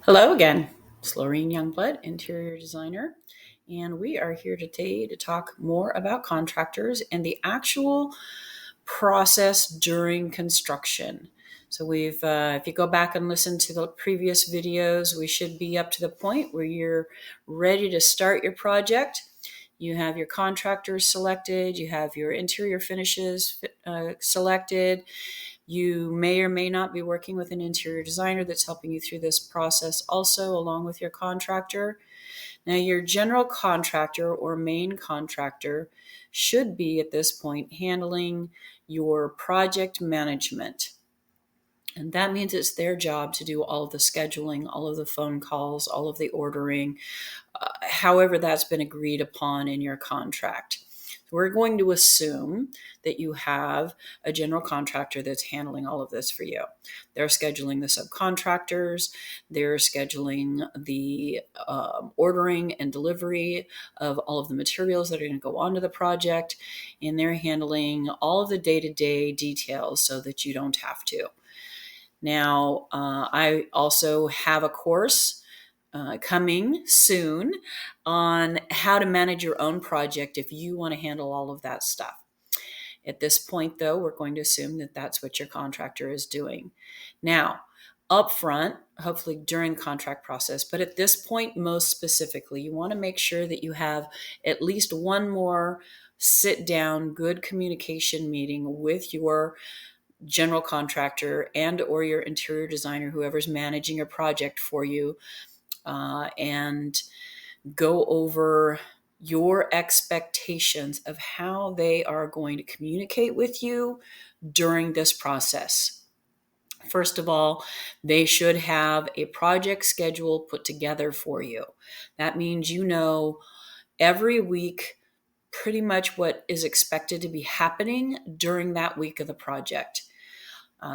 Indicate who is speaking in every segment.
Speaker 1: Hello again, it's Lorene Youngblood, interior designer, and we are here today to talk more about contractors and the actual process during construction. So if you go back and listen to the previous videos, we should be up to the point where you're ready to start your project. You have your contractors selected, you have your interior finishes selected. You may or may not be working with an interior designer that's helping you through this process also, along with your contractor. Now, your general contractor or main contractor should be at this point handling your project management. And that means it's their job to do all of the scheduling, all of the phone calls, all of the ordering, however that's been agreed upon in your contract. We're going to assume that you have a general contractor that's handling all of this for you. They're scheduling the subcontractors, they're scheduling the ordering and delivery of all of the materials that are going to go onto the project, and they're handling all of the day-to-day details so that you don't have to. Now, I also have a course coming soon on how to manage your own project if you want to handle all of that stuff. At this point, though, we're going to assume that that's what your contractor is doing. Now, upfront, hopefully during the contract process, but at this point, most specifically, you want to make sure that you have at least one more sit down, good communication meeting with your general contractor and or your interior designer, whoever's managing your project for you, and go over your expectations of how they are going to communicate with you during this process. First of all, they should have a project schedule put together for you. That means you know every week pretty much what is expected to be happening during that week of the project.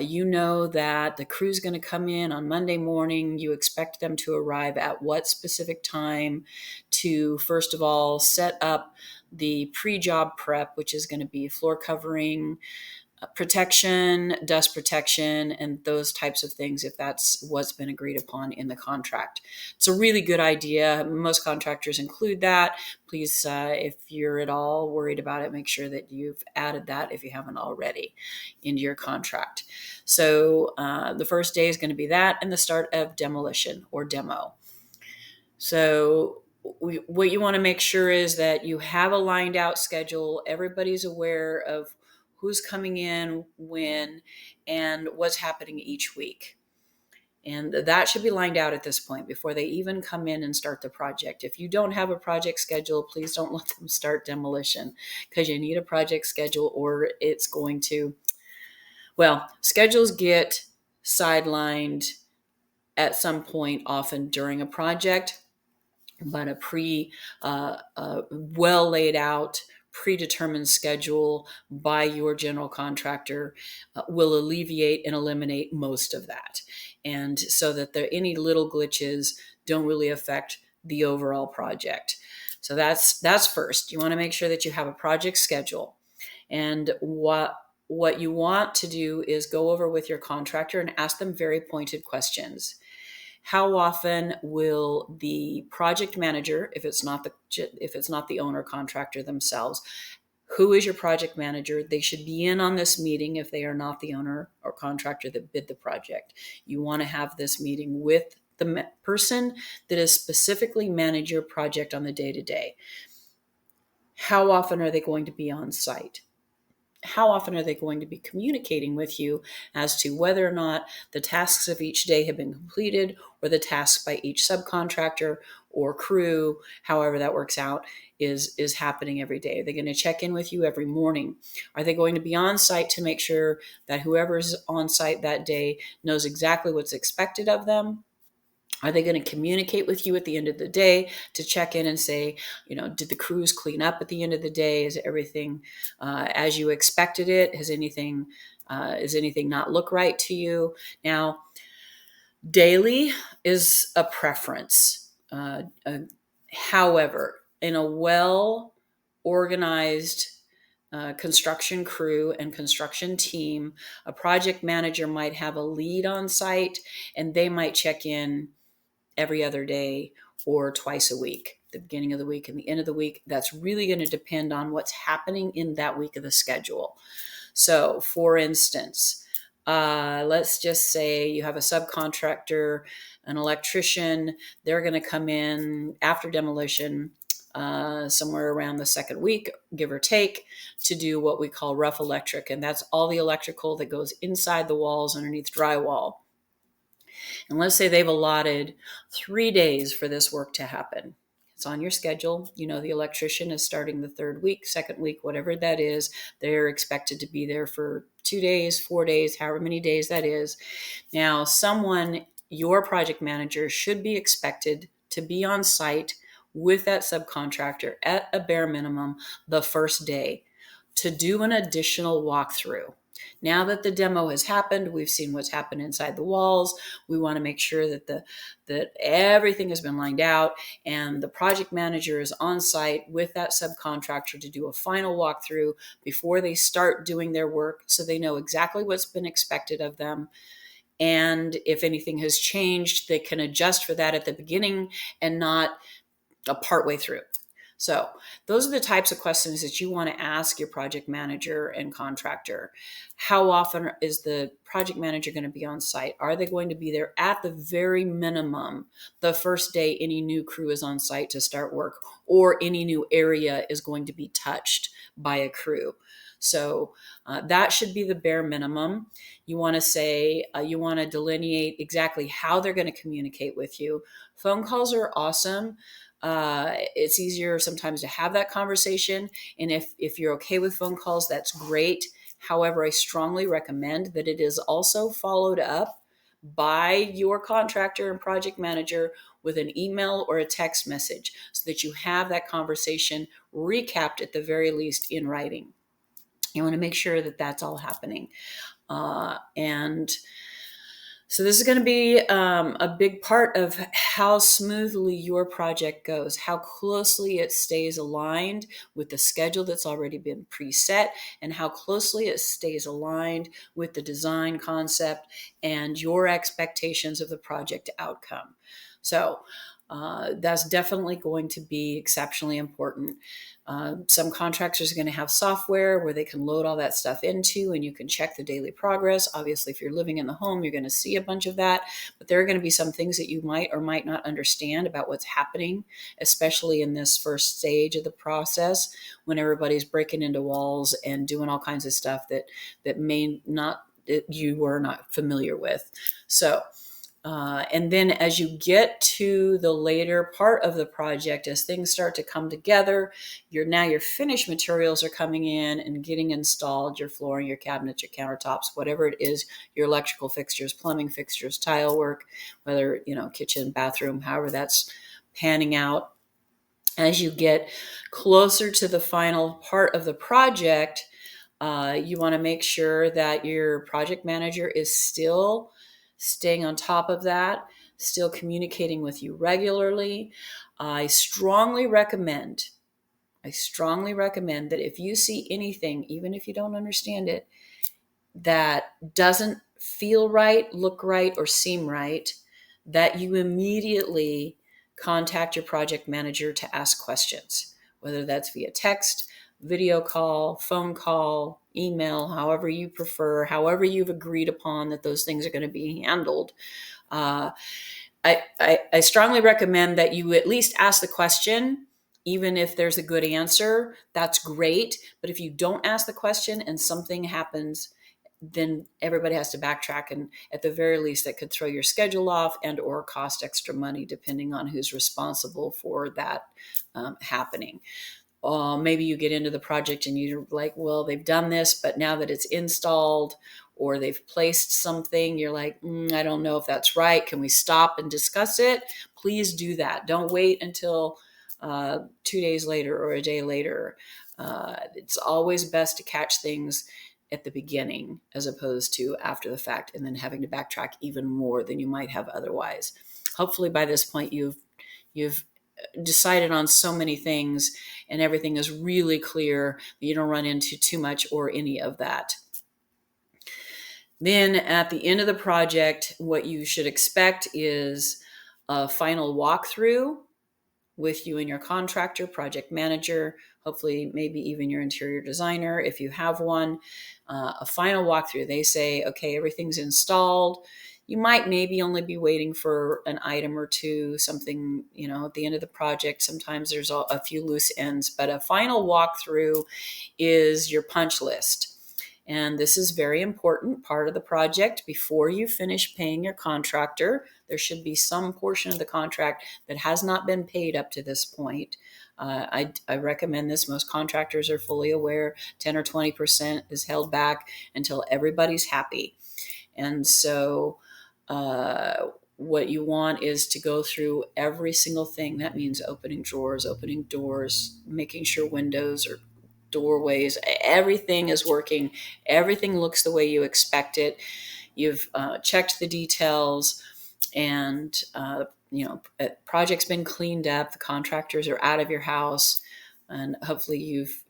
Speaker 1: You know that the crew's going to come in on Monday morning. You expect them to arrive at what specific time to, first of all, set up the pre-job prep, which is going to be floor covering, protection, dust protection, and those types of things, if that's what's been agreed upon in the contract. It's a really good idea. Most contractors include that. Please, if you're at all worried about it, make sure that you've added that, if you haven't already, into your contract. So the first day is going to be that and the start of demolition or demo. So what you want to make sure is that you have a lined out schedule. Everybody's aware of who's coming in, when, and what's happening each week. And that should be lined out at this point before they even come in and start the project. If you don't have a project schedule, please don't let them start demolition, because you need a project schedule or it's going to, well, schedules get sidelined at some point, often during a project, but a well laid out, predetermined schedule by your general contractor will alleviate and eliminate most of that, and so that any little glitches don't really affect the overall project. So that's first. You want to make sure that you have a project schedule, and what you want to do is go over with your contractor and ask them very pointed questions. How often will the project manager, if it's not the owner contractor themselves, who is your project manager? They should be in on this meeting if they are not the owner or contractor that bid the project. You want to have this meeting with the person that is specifically manage your project on the day-to-day. How often are they going to be on site? How often are they going to be communicating with you as to whether or not the tasks of each day have been completed, or the tasks by each subcontractor or crew, however that works out, is happening every day? Are they going to check in with you every morning? Are they going to be on site to make sure that whoever's on site that day knows exactly what's expected of them? Are they going to communicate with you at the end of the day to check in and say, did the crews clean up at the end of the day? Is everything as you expected it? Has anything not look right to you? Now, daily is a preference. However, in a well organized construction crew and construction team, a project manager might have a lead on site, and they might check in every other day or twice a week, the beginning of the week and the end of the week. That's really going to depend on what's happening in that week of the schedule. So, for instance, let's just say you have a subcontractor, an electrician. They're going to come in after demolition, somewhere around the second week, give or take, to do what we call rough electric. And that's all the electrical that goes inside the walls underneath drywall. And let's say they've allotted 3 days for this work to happen. It's on your schedule. You know, the electrician is starting the third week, second week, whatever that is. They're expected to be there for 2 days, 4 days, however many days that is. Now, your project manager, should be expected to be on site with that subcontractor at a bare minimum the first day to do an additional walkthrough. Now that the demo has happened, we've seen what's happened inside the walls. We want to make sure that everything has been lined out, and the project manager is on site with that subcontractor to do a final walkthrough before they start doing their work, so they know exactly what's been expected of them. And if anything has changed, they can adjust for that at the beginning and not a partway through. So those are the types of questions that you want to ask your project manager and contractor. How often is the project manager going to be on site? Are they going to be there at the very minimum the first day any new crew is on site to start work, or any new area is going to be touched by a crew? So that should be the bare minimum. You want to say, you want to delineate exactly how they're going to communicate with you. Phone calls are awesome. It's easier sometimes to have that conversation. And if you're okay with phone calls, that's great. However, I strongly recommend that it is also followed up by your contractor and project manager with an email or a text message, so that you have that conversation recapped at the very least in writing. You want to make sure that that's all happening. And so this is going to be a big part of how smoothly your project goes, how closely it stays aligned with the schedule that's already been preset, and how closely it stays aligned with the design concept and your expectations of the project outcome. So that's definitely going to be exceptionally important. Some contractors are going to have software where they can load all that stuff into, and you can check the daily progress. Obviously, if you're living in the home, you're going to see a bunch of that, but there are going to be some things that you might or might not understand about what's happening, especially in this first stage of the process, when everybody's breaking into walls and doing all kinds of stuff that may not, that you were not familiar with. So and then as you get to the later part of the project, as things start to come together, your finished materials are coming in and getting installed, your flooring, your cabinets, your countertops, whatever it is, your electrical fixtures, plumbing fixtures, tile work, whether, kitchen, bathroom, however that's panning out. As you get closer to the final part of the project, you want to make sure that your project manager is still staying on top of that, still communicating with you regularly. I strongly recommend that if you see anything, even if you don't understand it, that doesn't feel right, look right, or seem right, that you immediately contact your project manager to ask questions, whether that's via text, video call, phone call, email, however you prefer, however you've agreed upon that those things are going to be handled. I strongly recommend that you at least ask the question. Even if there's a good answer, that's great. But if you don't ask the question and something happens, then everybody has to backtrack, and at the very least that could throw your schedule off and or cost extra money depending on who's responsible for that happening. Maybe you get into the project and you're like, well, they've done this, but now that it's installed or they've placed something, you're like, I don't know if that's right. Can we stop and discuss it? Please do that. Don't wait until 2 days later or a day later. It's always best to catch things at the beginning as opposed to after the fact, and then having to backtrack even more than you might have otherwise. Hopefully by this point you've decided on so many things and everything is really clear that you don't run into too much or any of that. Then at the end of the project, what you should expect is a final walkthrough with you and your contractor, project manager, hopefully maybe even your interior designer if you have one. A final walkthrough. They say, okay, everything's installed. You might maybe only be waiting for an item or two, something, at the end of the project. Sometimes there's a few loose ends, but a final walkthrough is your punch list. And this is very important part of the project. Before you finish paying your contractor, there should be some portion of the contract that has not been paid up to this point. I recommend this. Most contractors are fully aware 10 or 20% is held back until everybody's happy. And so what you want is to go through every single thing. That means opening drawers, opening doors, making sure windows or doorways, everything is working. Everything looks the way you expect it. You've checked the details, and project's been cleaned up. The contractors are out of your house, and hopefully you've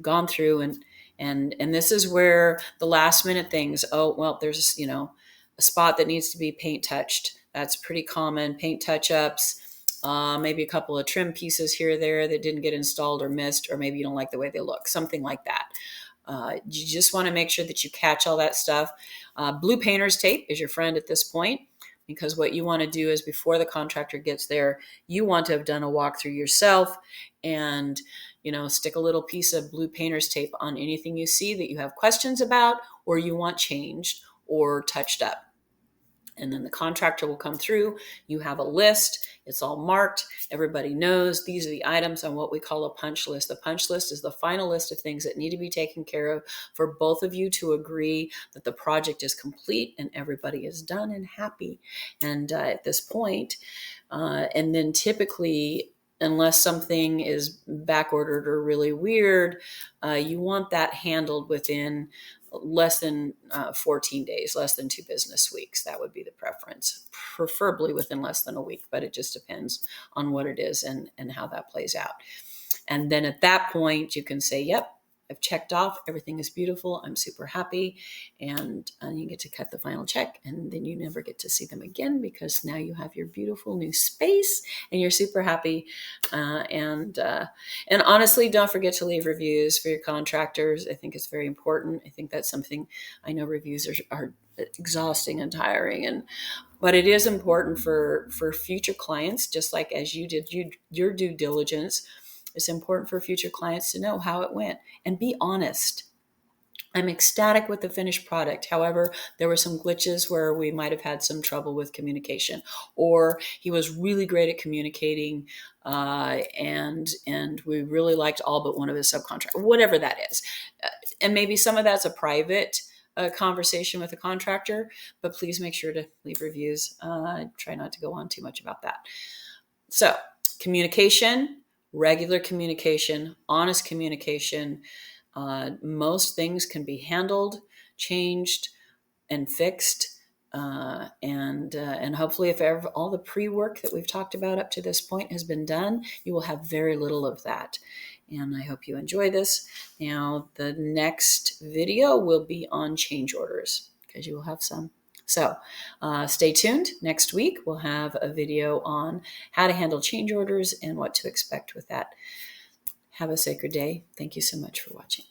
Speaker 1: gone through and this is where the last minute things. Oh well, there's a spot that needs to be paint touched. That's pretty common. Paint touch ups. Maybe a couple of trim pieces here or there that didn't get installed or missed, or maybe you don't like the way they look, something like that. You just want to make sure that you catch all that stuff. Blue painter's tape is your friend at this point, because what you want to do is before the contractor gets there, you want to have done a walkthrough yourself and stick a little piece of blue painter's tape on anything you see that you have questions about or you want changed or touched up. And then the contractor will come through. You have a list. It's all marked. Everybody knows these are the items on what we call a punch list. The punch list is the final list of things that need to be taken care of for both of you to agree that the project is complete and everybody is done and happy. And at this point, and then typically, unless something is back ordered or really weird, you want that handled within less than 14 days, less than 2 business weeks. That would be the preference, preferably within less than a week, but it just depends on what it is and how that plays out. And then at that point, you can say, yep, I've checked off. Everything is beautiful. I'm super happy. And you get to cut the final check. And then you never get to see them again because now you have your beautiful new space and you're super happy. And honestly, don't forget to leave reviews for your contractors. I think it's very important. I think that's something I know reviews are exhausting and tiring. But it is important for future clients, just like as you did your due diligence. It's important for future clients to know how it went and be honest. I'm ecstatic with the finished product. However, there were some glitches where we might have had some trouble with communication, or he was really great at communicating, and we really liked all but one of his subcontractors, whatever that is. And maybe some of that's a private conversation with a contractor, but please make sure to leave reviews. Try not to go on too much about that. So, communication. Regular communication, honest communication. Most things can be handled, changed, and fixed. And hopefully if ever all the pre-work that we've talked about up to this point has been done, you will have very little of that. And I hope you enjoy this. Now, the next video will be on change orders because you will have some. So stay tuned. Next week, we'll have a video on how to handle change orders and what to expect with that. Have a sacred day. Thank you so much for watching.